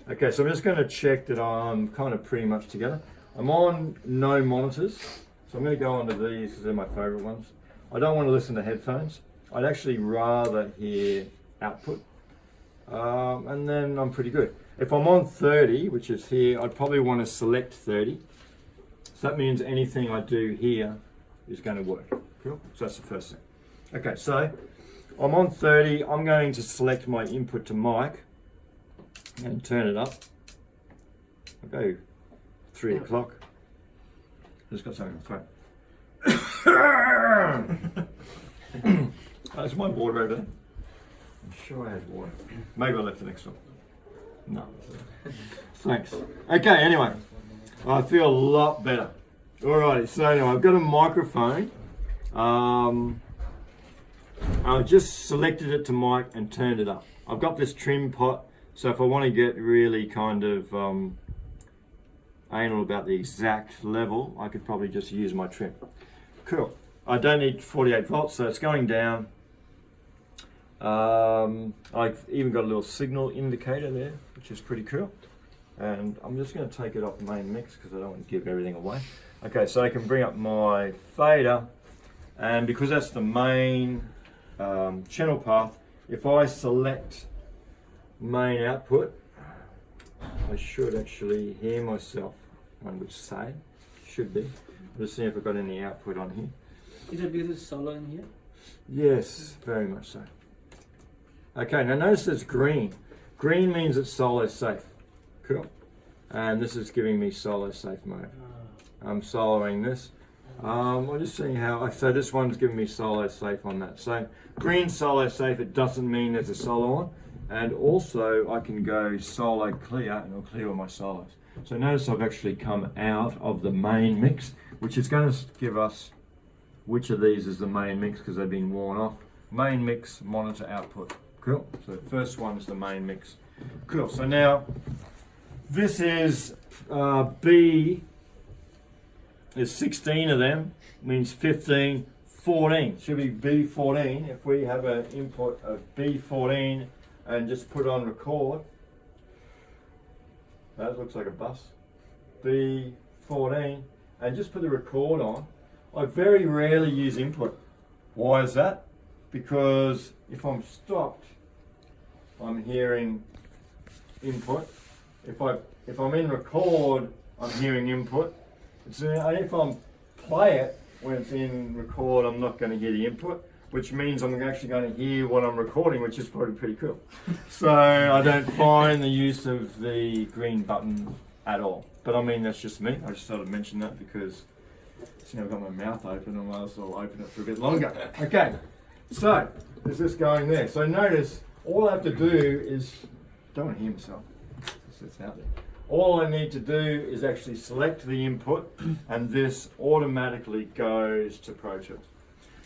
Okay, so I'm just going to check that I'm kind of pretty much together. I'm on no monitors, so I'm going to go onto these because they're my favorite ones. I don't want to listen to headphones. I'd actually rather hear output, and then I'm pretty good. If I'm on 30, which is here, I'd probably want to select 30. So that means anything I do here is going to work. Cool. So that's the first thing. Okay, so I'm on 30. I'm going to select my input to mic and turn it up. I'll go 3 o'clock. I just got something in my throat. There's my water over there. I'm sure I had water. Maybe I left it next door. No. Thanks. Okay, anyway. I feel a lot better. Alrighty, so anyway, I've got a microphone. I just selected it to mic and turned it up. I've got this trim pot, so if I want to get really kind of anal about the exact level, I could probably just use my trim. Cool. I don't need 48 volts, so it's going down. I've even got a little signal indicator there, which is pretty cool. And I'm just going to take it off the main mix because I don't want to give everything away. Okay, so I can bring up my fader, and because that's the main channel path, if I select main output, I should actually hear myself, one would say. Should be. Let's see if I've got any output on here. Is it because it's solo in here? Yes, very much so. Okay, now notice it's green. Green means it's solo safe. Cool. And this is giving me solo safe mode. I'm soloing this. I'm just seeing how, so this one's giving me solo safe on that. So green solo safe, it doesn't mean there's a solo on. And also I can go solo clear and it'll clear all my solos. So notice I've actually come out of the main mix, which is going to give us which of these is the main mix because they've been worn off. Main mix, monitor output. Cool. So the first one is the main mix. Cool. So now this is B. There's 16 of them, means 15, 14. Should be B14 if we have an input of B14 and just put on record. That looks like a bus. B14 and just put the record on. I very rarely use input. Why is that? Because if I'm stopped, I'm hearing input. If I'm in record, I'm hearing input. So if I play it when it's in record, I'm not going to hear the input, which means I'm actually going to hear what I'm recording, which is probably pretty cool. So I don't find the use of the green button at all. But I mean, that's just me. I just thought I'd mention that because I've got my mouth open and I will open it for a bit longer. Okay, so there's this going there. So notice all I have to do is, don't want to hear myself, it's out there. All I need to do is actually select the input and this automatically goes to Pro Tools.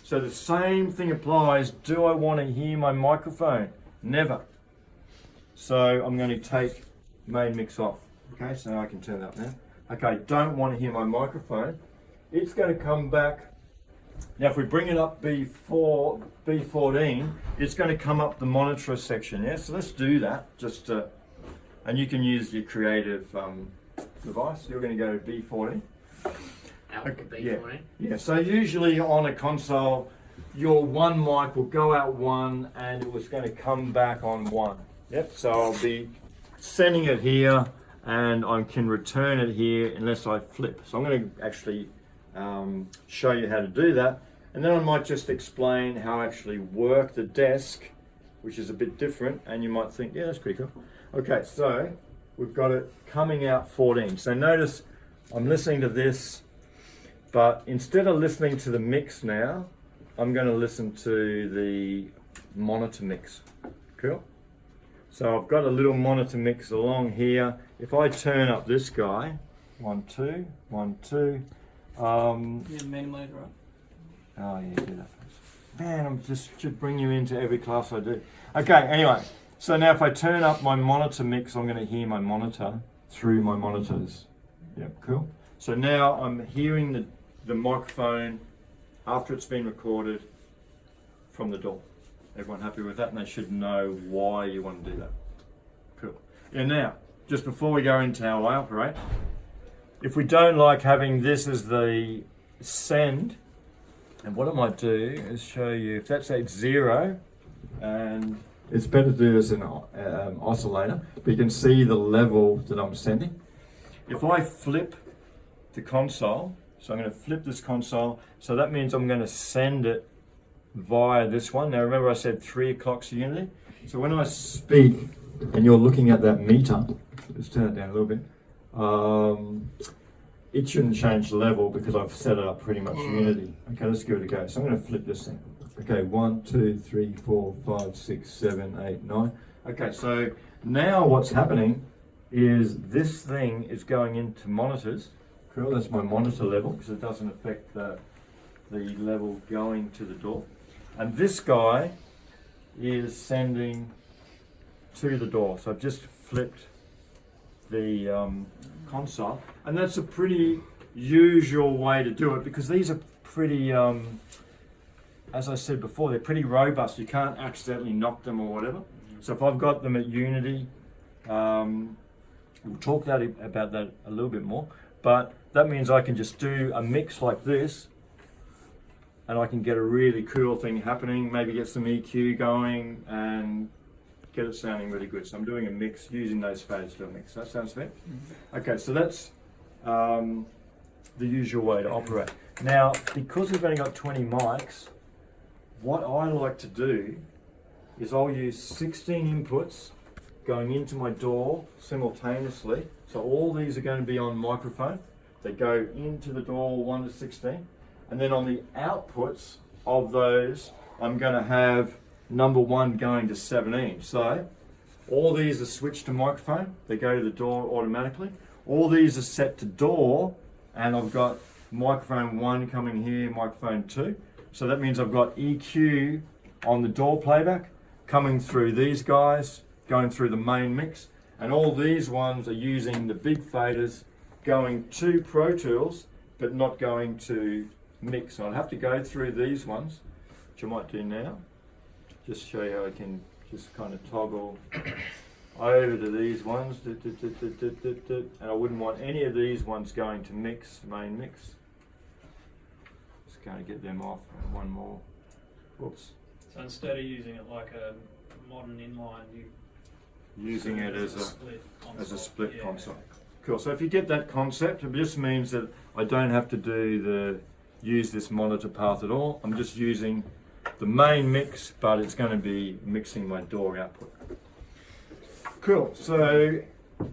So the same thing applies. Do I want to hear my microphone? Never. So I'm going to take main mix off. Okay, so I can turn that up now. Okay, don't want to hear my microphone. It's going to come back. Now if we bring it up B14, it's going to come up the monitor section. Yeah, so let's do that. Just and you can use your creative device. You're going to go to B14. Out okay, B14? Yeah, so usually on a console, your one mic will go out one and it was going to come back on one. Yep, so I'll be sending it here and I can return it here unless I flip. So I'm going to actually show you how to do that. And then I might just explain how I actually work the desk, which is a bit different. And you might think, yeah, that's pretty cool. Okay, so we've got it coming out 14. So notice I'm listening to this, but instead of listening to the mix now, I'm going to listen to the monitor mix. Cool? So I've got a little monitor mix along here. If I turn up this guy, 1, 2, 1, 2. Yeah, main mode, right? Oh yeah, do that first. Man, I'm just should bring you into every class I do. Okay, anyway. So now if I turn up my monitor mix, I'm going to hear my monitor through my monitors. Yep, cool. So now I'm hearing the microphone after it's been recorded from the door. Everyone happy with that? And they should know why you want to do that. Cool. And now, just before we go into how I operate, if we don't like having this as the send, and what I might do is show you, if that's at 0, and it's better to do as an oscillator, but you can see the level that I'm sending. If I flip the console, so I'm going to flip this console, so that means I'm going to send it via this one. Now remember I said 3 o'clock's unity. So when I speak and you're looking at that meter, let's turn it down a little bit, it shouldn't change the level because I've set it up pretty much unity. Okay, let's give it a go. So I'm going to flip this thing. Okay, 1, 2, 3, 4, 5, 6, 7, 8, 9. Okay, so now what's happening is this thing is going into monitors. Cool, that's my monitor level because it doesn't affect the level going to the door. And this guy is sending to the door. So I've just flipped the console, and that's a pretty usual way to do it because these are pretty, as I said before, they're pretty robust. You can't accidentally knock them or whatever. So if I've got them at unity, we'll talk about that a little bit more, but that means I can just do a mix like this and I can get a really cool thing happening, maybe get some EQ going and get it sounding really good. So I'm doing a mix using those fades to do a mix. That sounds fair? Mm-hmm. Okay, so that's the usual way to operate. Now, because we've only got 20 mics, what I like to do is I'll use 16 inputs going into my door simultaneously. So all these are going to be on microphone. They go into the door 1 to 16. And then on the outputs of those, I'm going to have number 1 going to 17. So all these are switched to microphone. They go to the door automatically. All these are set to door, and I've got microphone 1 coming here, microphone 2. So that means I've got EQ on the door playback coming through these guys, going through the main mix. And all these ones are using the big faders going to Pro Tools, but not going to mix. So I'll have to go through these ones, which I might do now. Just show you how I can just kind of toggle over to these ones. And I wouldn't want any of these ones going to mix, main mix. Just going to get them off. And one more. Whoops. So instead of using it like a modern inline, you using it as a split yeah. console. Cool. So if you get that concept, it just means that I don't have to use this monitor path at all. I'm just using the main mix, but it's going to be mixing my door output. Cool. So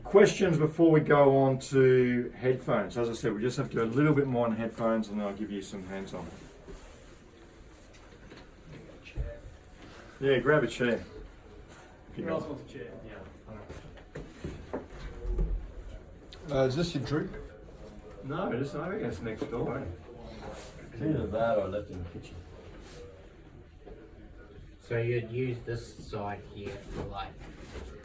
questions before we go on to headphones. As I said, we just have to do a little bit more on headphones, and then I'll give you some hands-on. Yeah, grab a chair. Who else wants a chair? Yeah. Is this your drink? No, I think it's next door. It's either that or left in the kitchen. So you'd use this side here for like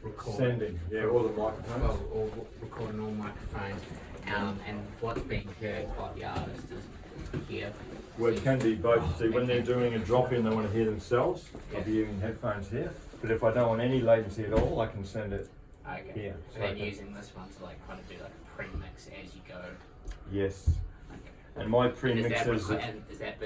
recording. Sending, yeah, all the microphones. Or recording all microphones. And what's being heard by the artist is here. Well, it can be both. See, when they're doing a drop-in, they want to hear themselves. I'll be using headphones here. But if I don't want any latency at all, I can send it Okay. here. So then using this one to like kind of do like a pre-mix as you go. Yes. Okay. And my And pre-mixers... is that